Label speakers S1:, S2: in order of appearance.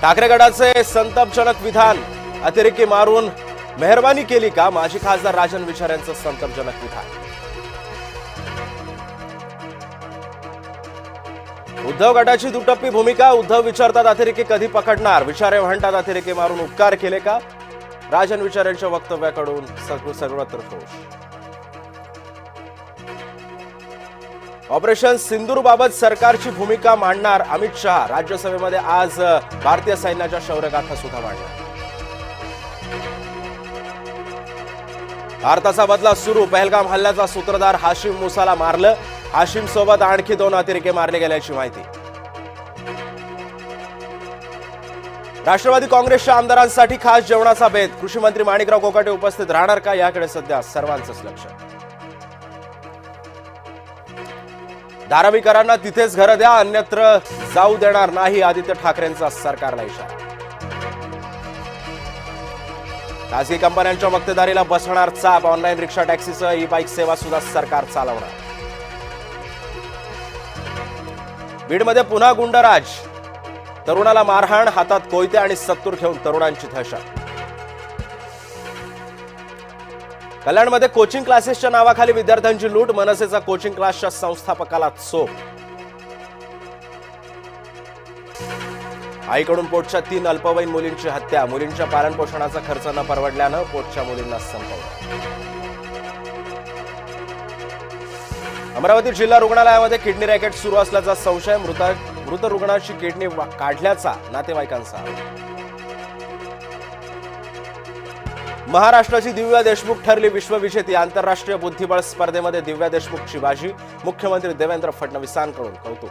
S1: ठाकरे गटाचे संतापजनक विधान, अतिरेकी मारून मेहरबानी केली का? माजी खासदार राजन विचारे यांचं संतापजनक विधान. उद्धव गटाची दुटप्पी भूमिका, उद्धव विचारतात अतिरेकी कधी पकडणार? विचारे म्हणतात अतिरेकी मारून उपकार केले का? राजन विचारेंच्या वक्तव्याकडून सर्वत्र रोष. ऑपरेशन सिंदूरबाबत सरकारची भूमिका मांडणार अमित शहा. राज्यसभेमध्ये आज भारतीय सैन्याच्या शौर्यगाथा सुद्धा मांडणार. भारताचा बदला सुरू, पहलगाम हल्ल्याचा सूत्रधार हाशिम मुसाला मारलं. हाशिम सोबत आणखी 2 अतिरेकी मारले गेल्याची माहिती. राष्ट्रवादी काँग्रेसच्या आमदारांसाठी खास जेवणाचा बेत, कृषी मंत्री माणिकराव कोकाटे उपस्थित राहणार का? याकडे सध्या सर्वांचंच लक्ष. धारावीकरांना तिथेच घरं द्या, अन्यत्र जाऊ देणार नाही, आदित्य ठाकरेंचा सरकारला इशारा. खासगी कंपन्यांच्या मक्तेदारीला बसणार चाप, ऑनलाईन रिक्षा टॅक्सीसह ई बाईक सेवा सुद्धा सरकार चालवणार. बीडमध्ये पुन्हा गुंडराज, तरुणाला मारहाण, हातात कोयते आणि सत्तूर घेऊन तरुणांची दहशत. कल्याणमध्ये कोचिंग क्लासेसच्या नावाखाली विद्यार्थ्यांची लूट, मनसेचा कोचिंग क्लासच्या संस्थापकाला चोप. आईकडून पोटच्या 3 अल्पवयीन मुलींची हत्या, मुलींच्या पालनपोषणाचा खर्च न परवडल्यानं पोटच्या मुलींना संपवलं. अमरावती जिल्हा रुग्णालयामध्ये किडनी रॅकेट सुरू असल्याचा संशय, मृत रुग्णाची किडनी काढल्याचा नातेवाईकांचा आरोप. महाराष्ट्राची दिव्या देशमुख ठरली विश्वविजेती, आंतरराष्ट्रीय बुद्धिबळ स्पर्धेमध्ये दिव्या देशमुखची बाजी, मुख्यमंत्री देवेंद्र फडणवीसांकडून कौतुक.